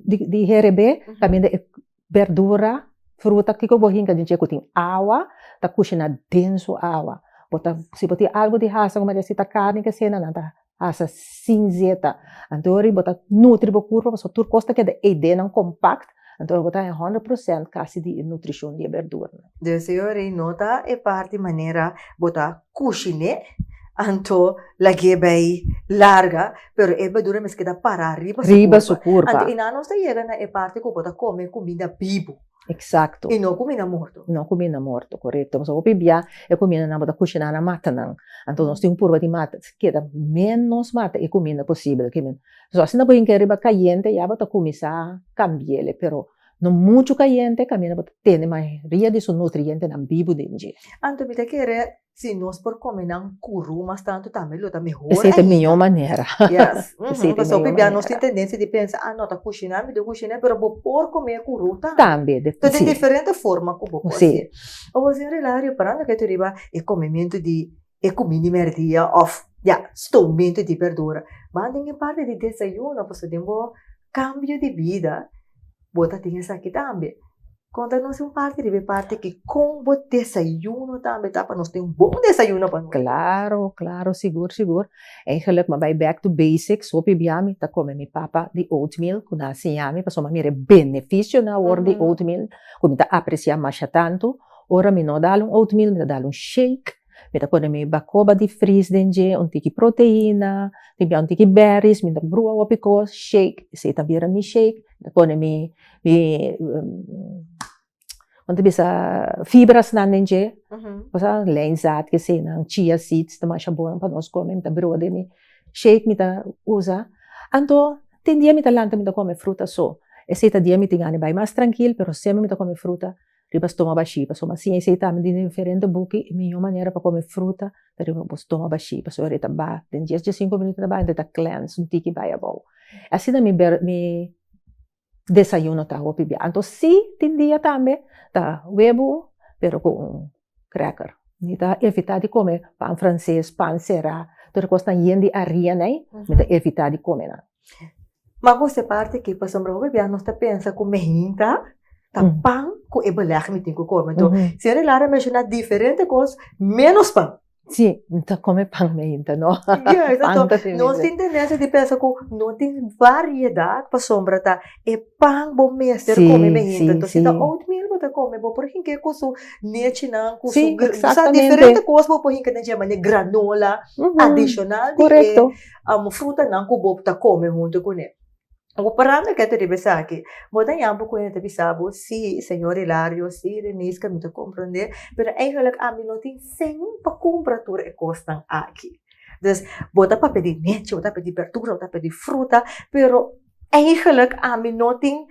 de herebe, também de verdura, fruta que eu vou rincar de que tem água, tá cozinhar denso água. Se botar algo de raça, como disse, tá carne que cena não tá raça cinzenta. Então ele bota nutri para curva, só tur costa que é ideia não compacto. Então botar 100% quase de nutrição de verdura. De senhora nota é parte maneira botar cozinhar. Então, la bem larga, pero é verdura mas que dá para riba su curva. Então, e não está chegando na parte que bota comer comida vivo. Exacto. E não comida morto. Não comida morto, correto. Mas o bebia é comida na bota cozinhar na mata não. Então nós temos curva de mata, que dá menos mata e comida possível. Só assim não pode querer riba caliente, já bota começar a cambiar, pero não muito caliente, caminha bota ter a maioria de seus nutrientes na vivo dentro. Então, me querer se nós por comer não curu, mas tanto também lo tá melhor. Essa é a melhor maneira. Yes. Só que nós temos tendência de pensar, não tá cozinhando, me deu cozinhar, pero vou por comer curu também. Então tem diferente forma como vou fazer. Ou você relario para que tu riba é comimento de comida merdia of estomento de verdura. Mas em parte de desayuno, você tem um cambio de vida. Bota tem essa aqui também. Quando nós temos parte que com o desayuno também dá para nós ter bom desayuno para nós. Claro, seguro. Eigenlijk, maar bij back to basics, so pibiami, ta come mi papa di oatmeal, kuna siami, pa so mamire benefício na hora de oatmeal, como ta aprecia mais tanto, ora mi no dalo oatmeal, mi dalo shake, mi ta pone mi bacoba di freeze dentro, un tiki proteína, tibia un tiki berries, mi ta brua wapico, shake, se ta bira mi shake, ta pone mi quando bisa fibras na dentro, cosa lenzat que se não chia seeds, também é bom para nós comer, tá brua de mi shake mi ta usa, então tem dia mi ta lanta mi ta come fruta só, esse ta dia mi tingane vai mais tranquilo, pero sempre mi ta come fruta. Riba stoma baixi, passo uma ciência e também de diferente buque, a melhor maneira para comer fruta, riba stoma baixi, passo a reta ba, tem dias de 5 minutos da ba, então tá cleanse, um tiki vai a bom. Assim da mi desayuno tá o pibia. Então se tem dia também tá huevo, pero com cracker. Ni tá evitar de comer pão francês, pão será, então costa yende aria, né? Me tá evitar de comer. Mas você parte que para sombra o bebê não está pensa com mehinta, tá pão com ebalach me tem que comer. Então, se ele lá mencionar diferente coisas, menos pão. Sim, então come pão mehinta, não? Então, nós temos tendência de pensar que não tem variedade para sombra, tá? É pão bom mesmo, come mehinta. Então, se tá oatmeal, você come, por exemplo, que coisa netinã, coisa diferente coisa, por exemplo, que chama de granola adicional, correto. Fruta não que você come junto com ele. O parâmetro que eu te disse aqui, você tem um pouco de bisabo, sim, senhor Hilário, sim, Denise, que me te compreender, mas eigenlijk a mim não tem sempre para comprar tudo que custa aqui. Então, você para pedir leite, você para pedir verdura, você para pedir fruta, pero eigenlijk a mim não tem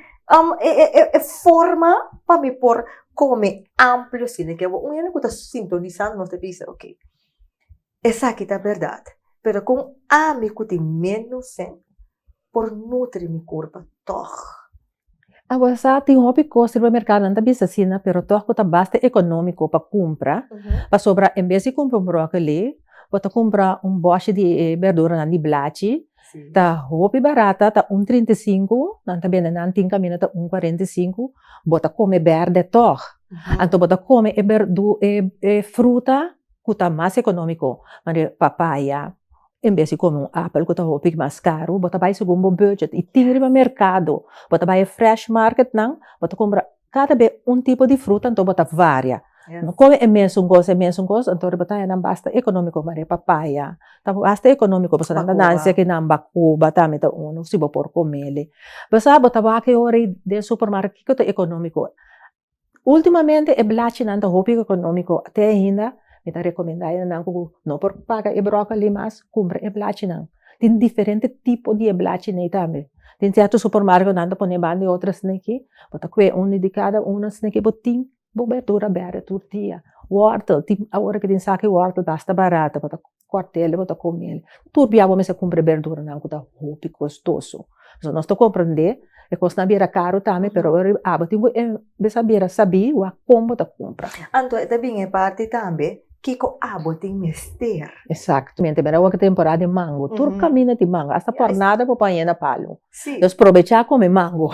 forma para me por comer amplo, assim, que um ano que está sintonizando, nós te pensa, ok, essa aqui é a verdade, pero com a mim que tem menos sempre, por nutrir mi corpo, toch. Agora, tem hobby costa no mercado, não está bem assim, pero toch está bastante econômico para comprar. Para sobrar, em vez de comprar brócolis, você comprar boche de verdura na niblachi, tá hobby barata, tá 1,35, não também não tem caminho, tá 1,45, você come verde toch. Então, você come fruta, que está mais econômico, mas papaya. Em vez de comer apple que está um pouco mais caro, você vai seguir um budget e tem no mercado. Você vai ao fresh market, não? Você compra cada vez tipo de fruta, então você varia. Não come imenso gosto, então você não basta econômico, mas é papaya. Então, basta econômico, você não dança que não bacuba, também tá uno, se você por comer. Você vai que hora de supermercado que é econômico. Ultimamente, é blachi não tá hobby econômico, até ainda. Me está recomendando não por pagar brócolis, mas compra eblachi não. Tem diferente tipo de eblachi também. Tem certo supermercado não põe bande outras aqui, bota que de cada uma aqui, botim, verdura verde, tortilha, horta, a hora que tem saque horta basta barata, bota quartel, bota comer. Tudo bem, você compra verdura não que tá muito custoso. Então nós tô compreender, é coisa na beira caro também, pero tem que saber como tá compra. Então também é parte também que tem mister. Exatamente, mas agora temporada de mango, tudo caminha de mango, hasta por nada para pôr na palo. Então aproveitar comer mango.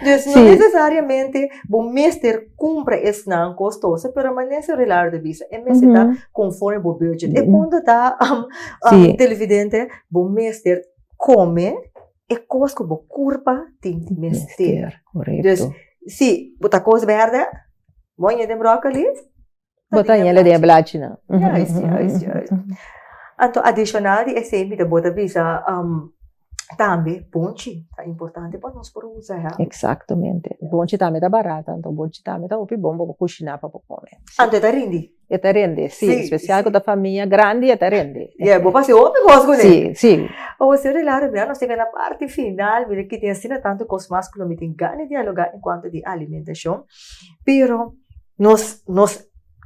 Então não necessariamente o mister compra esse não custoso, pero maneira regular de visa, é mesmo está conforme o budget. E quando está televidente, o mister come e coisa que o corpo tem mister. Correto. Então, se botar coisa verde, banha de brócolis, botar ele de blachi não. Então, adicional de sempre da bota visa também ponche é importante para nós para usar. Exatamente. Ponche também tá barata, então ponche também tá muito bom para cozinhar para comer. Então tá rende. Tá rende, sim, especial com a família grande tá rende. Vou passar outro coisa com ele. Sim. O senhor Hilário, nós chegamos na parte final, mira que tem assim tanto coisas mais que não tem ganho de dialogar enquanto de alimentação, pero nós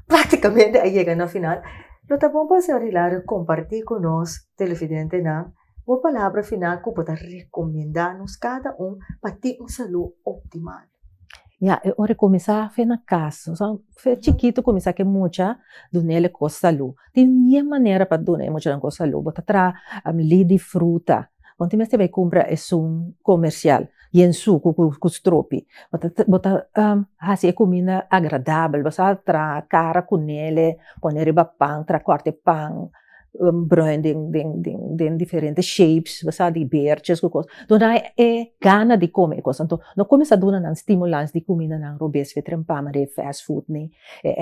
praticamente aí chegando no final. Não tá bom para o senhor Hilário compartilhar com nós, televidente, não? Uma palavra final que pode recomendar-nos cada para ter uma saúde optimal. Eu recomeçar a fazer na casa. Foi chiquito, começar que muita do nele com saúde. Tem nenhuma maneira para donar muita com saúde. Bota tra de fruta. Quando você vai comprar é comercial. E em suco com stropi. Bota assim comida agradável. Você tra cara com ele, põe pão, tra corte pão. Bruin de diferentes shapes, você de berches, coisas. Então, é gana de comer coisas. Então, não começa a dar um estimulante de comida não robês, vetrempama de fast food, né,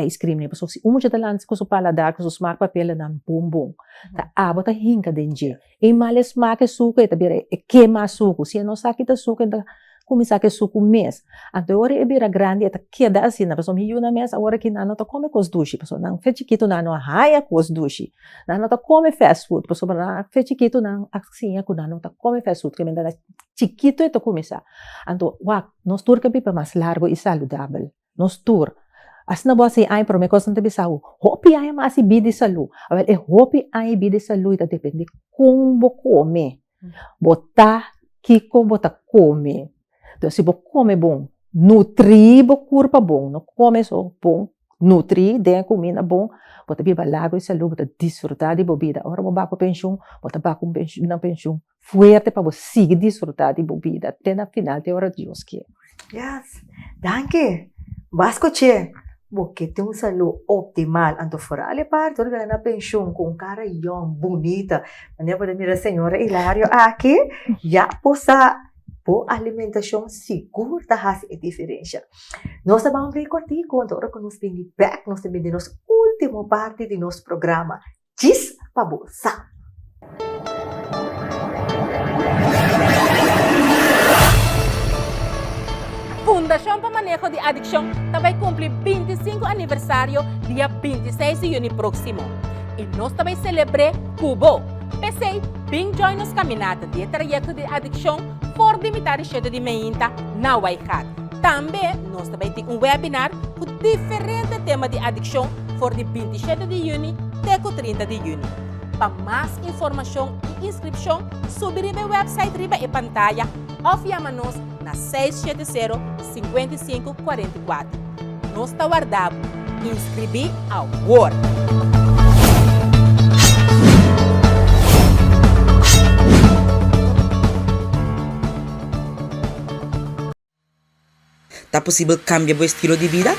ice cream, né, porque se muito de lances com o paladar, com o smaak papel não bom. Tá, bota hinca dentro. E mal smaak suco, e também queima suco. Se não sabe que suco, então começar que suco mês. Então, agora é bira grande, eta queda assim, na pessoa me na mês, agora que não tá come cos dushi, pessoa não fez chiquito não raia cos dushi, não tá come fast food, pessoa não fez chiquito não assim, não tá come fast food, que me dá chiquito e to começar. Então, nós tur que pipa mais largo e saudável, nós tur. As na boa ai para me coisa não bisau, hopi ai mais bide salu, agora é hopi ai bide salu, tá depende como come, botar que como botar come. Então, se você come bom, nutrir o corpo bom, não come só bom, nutrir, den comida bom, bota biba lago e saúde, bota desfrutar de bebida. Ora, mo baco pensão, bota baco na pensão fuerte para você seguir desfrutar de bebida até na final de hora Deus que. Yes, danke. Vasco che, porque tem uma saúde optimal, anto fora ali parte, toda na pensão com cara young, bonita. Mania pode mirar senhora Hilário aqui, já possa por alimentação segura faz a diferença. Nós vamos recordar quando agora que nós vem back, nós também nossa última parte de nosso programa, Diz para você. Fundação para Manejo de Adicção também cumpre 25 aniversário dia 26 de junho próximo. E nós também celebramos Cubo. Pensei, bem join nos caminhada de trajeto de adicção por limitar o cheiro de meinta na Waihat. Também nós também temos webinar com diferentes temas de adicção por de 27 de junho até 30 de junho. Para mais informação e inscrição, subir o website riba e pantalla ou chama-nos na 670-5544. Nós está guardado. Inscrevi agora. Tá possível cambiar o estilo de vida?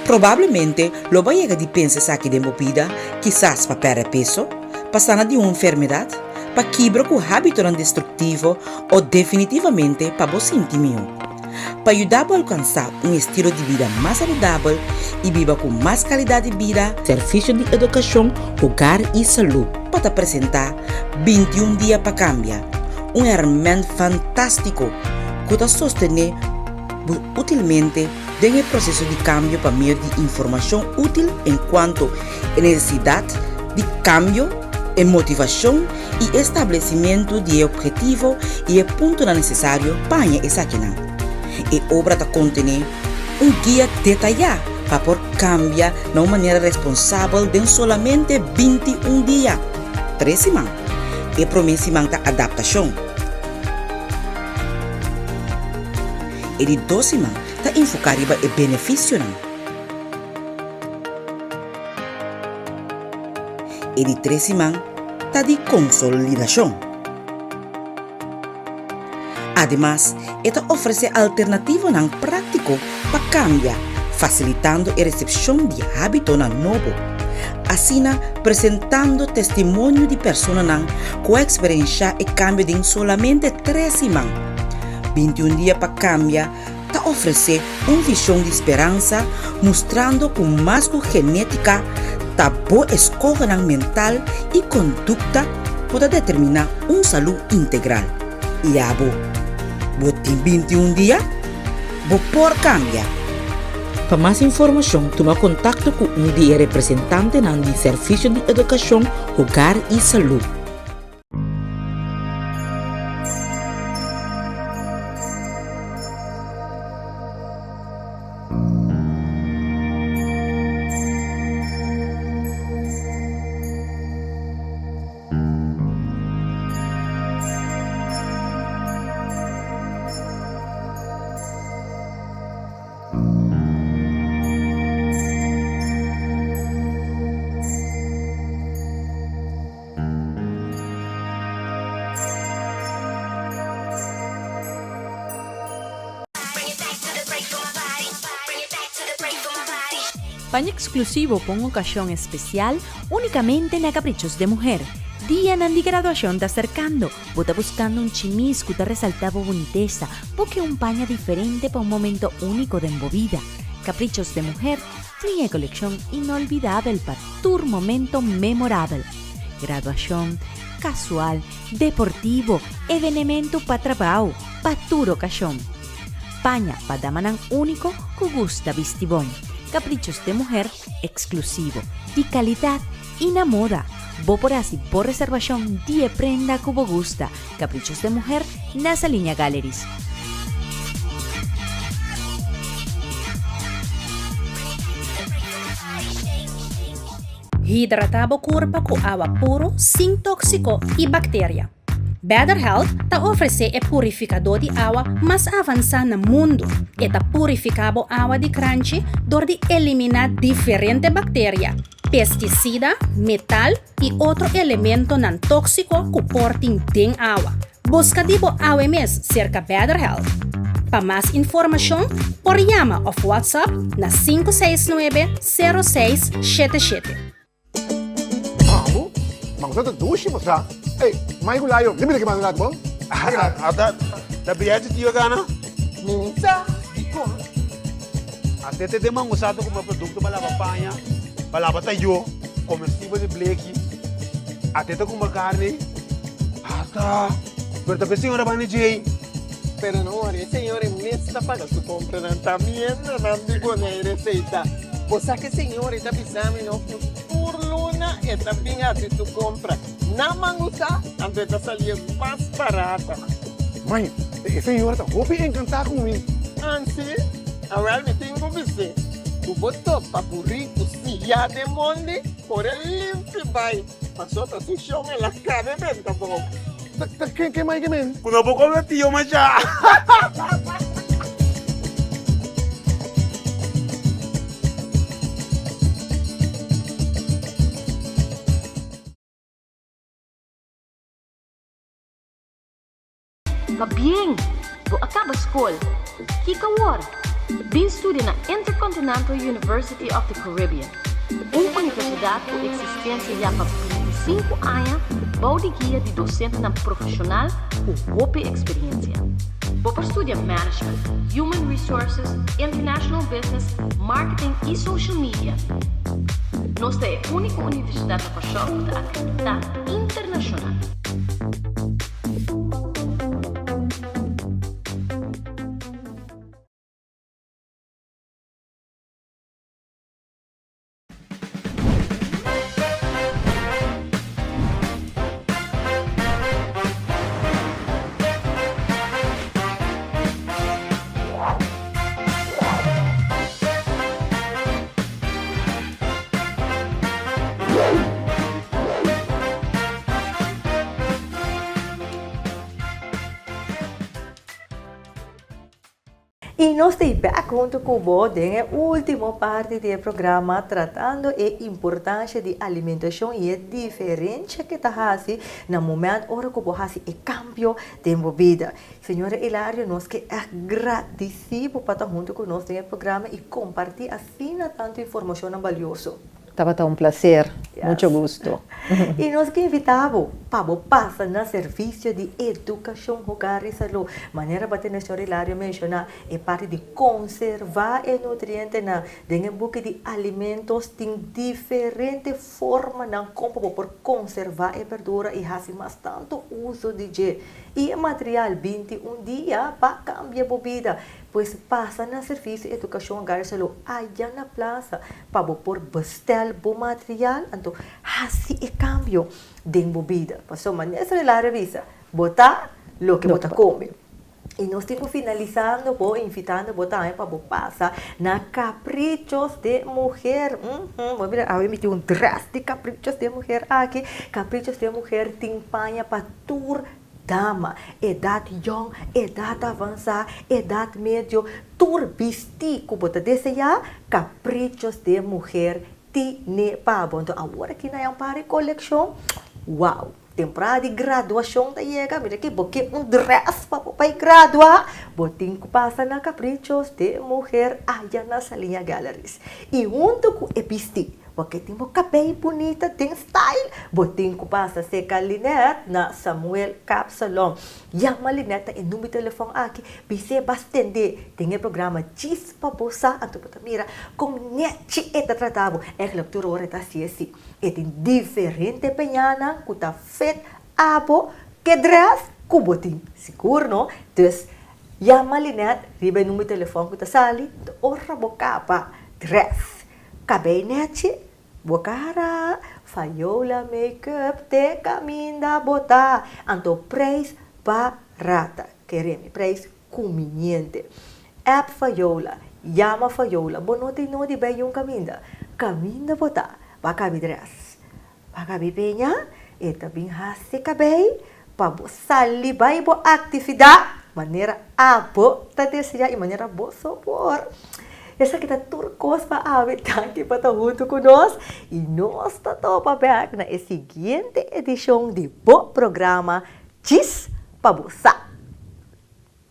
Provavelmente, lo vai a de pensar que de movida, quizás para perder peso, passando de uma enfermidade, para quebrar com o hábito destrutivo ou definitivamente para você sentir melhor. Para ajudar a alcançar um estilo de vida mais saudável e viver com mais qualidade de vida, Serviço de Educação, Hogar e Saúde para te apresentar 21 dias para cambiar. Um ferramenta fantástico que te sostener utilmente en el proceso de cambio para medio de información útil en cuanto a necesidad de cambio, en motivación y establecimiento de objetivo y el punto necesario para esa quina. Y obra te contiene un guía detallado para poder cambiar de una manera responsable en solamente 21 días. 3 semanas. Y promesa de adaptación. E de 2 semanas, está enfocado em benefício. E de 3 semanas, está de consolidação. Además, esta oferece alternativa prática para cambiar, facilitando a recepção de hábito novo. Assim, apresentando testemunho de pessoas que experienciaram o cambio em solamente 3 semanas. 21 dias para cambiar, te oferece uma visão de esperança, mostrando que mais que genética, ta boa escolha mental e conduta pode determinar uma saúde integral. E a você tem 21 dias, você pode cambiar. Para mais informação, toma contato com um de representante do Serviço de Educação, Hogar e Saúde. Paño exclusivo con ocasión especial únicamente en Caprichos de Mujer. Día de graduación está acercando. Bota buscando un chimisco que resaltaba boniteza, porque un paño diferente para un momento único de envolvida. Caprichos de Mujer tiene colección inolvidable para tu momento memorable. Graduación, casual, deportivo, evento para trabajo, para tu ocasión. Paña para damanang único que gusta vistibón. Caprichos de Mujer exclusivo, de calidad y na moda. Bo por así, por reservación, 10 prenda que vos gusta. Caprichos de Mujer, nasa línea Galleries. Hidratado corpo com água puro, sem tóxico e bactéria. Better Health ta oferece e purificador de água mais avançado no mundo e ta purificava água de crunchy dor de eliminar diferentes bactérias, pesticida, metal e outro elemento não tóxico que portem em água. Busca dibo AWMS cerca Better Health. Para mais informação, por chama ou WhatsApp na 569-0677. Kamu? Maksudnya dushi mo sa? Eh, may gulayo. Libre ka man mo? Ada biaya tiyo gana? Minsa. Iko. Até te demang usado como produto para lavar panha, para lavar tayo, comestível de bleque. Até te como carne. Ata. Pero também senhora vai DJ. Pero no, senhora, nesta para su compra também não digo nem receita. Você que senhora está pisando no por luna e também a tu compra. Na mangusa, antes de sair mais barata. Mãe, a senhora está muito encantada comigo. Ansi, agora me tenho você. Tu botou para burrito cia de monde, por el limpo vai. Passou para tu chão e la cara bem, tá bom? Que mais que men? Quando pouco eu tio mas já. Bien, bo acaba escola. Kika war. Bin estudia na Intercontinental University of the Caribbean. Universidade com existência já para 25 anos, bom de guia de docente na profissional com boa experiência. Bo para estudar Management, Human Resources, International Business, Marketing e Social Media. Nós temos a única universidade na paixão da acreditada internacional. E nós estamos back junto com você na última parte do programa tratando a importância de alimentação e a diferença que está fazendo no momento hora que você faz o cambio de vida. Senhora Hilário, nós que agradecemos por estar junto com nós no programa e compartilhar assim tanta informação valiosa. Estava um prazer, muito gosto. E nós que invitamos para passar no serviço de educação rural e saúde. Maneira para ter senhor Hilário mencionar é parte de conservar os nutrientes na dentro book de alimentos tem diferente forma na como por conservar a verdura e fazer mais tanto uso de e material 21 dias para cambiar a vida. Pois passa no serviço de educação rural e saúde allá na plaza para por bestel bom material, então assim é cambio de vida. Passou maneira de lá revisa, botar o que botar come. E nós estamos finalizando, invitando você para passar na Caprichos de Mulher. Vou ver, eu emiti dress de Caprichos de Mulher aqui. Caprichos de Mulher tem panha para tur dama, idade young, idade avançada, idade médio, tur vestir como você deseja. Caprichos de Mulher ne pabo. Então, agora que nós para coleção, uau! Temporada de graduação da chega, mira que porque dress para graduar, botinho que passa na Caprichos de Mulher allá na Salinha Galleries. E junto com o vestido, porque tem um cabelo bonito, tem style, botinho que passa seca Linette na Samuel Cap Salon. Chama a Linette e número de telefone aqui, você bastante. Tem o programa Chispa Bossa, então mira, como nete é tratado, é que a leitura hora está assim. E tem diferente penhana que está feito abo que dress com botinho. Seguro, não? Então, chama a Linette, riba o número de telefone que está sali, ora bocapa, dress. Cabinete, bocara, faiola, make-up, te caminda botar. Então, preço barata. Queremos preço conveniente. App faiola, llama faiola. Bonote no de bem caminda. Caminda botar. Baka dress. Baka penha, e também hasse cabelo. para salibay bo atividade, maneira abo, tadesya e maneira bo sabor. Essa kita turcos para habitar que para junto conosco e nós está para ver na seguinte edição de bo programa Chis Pabusa.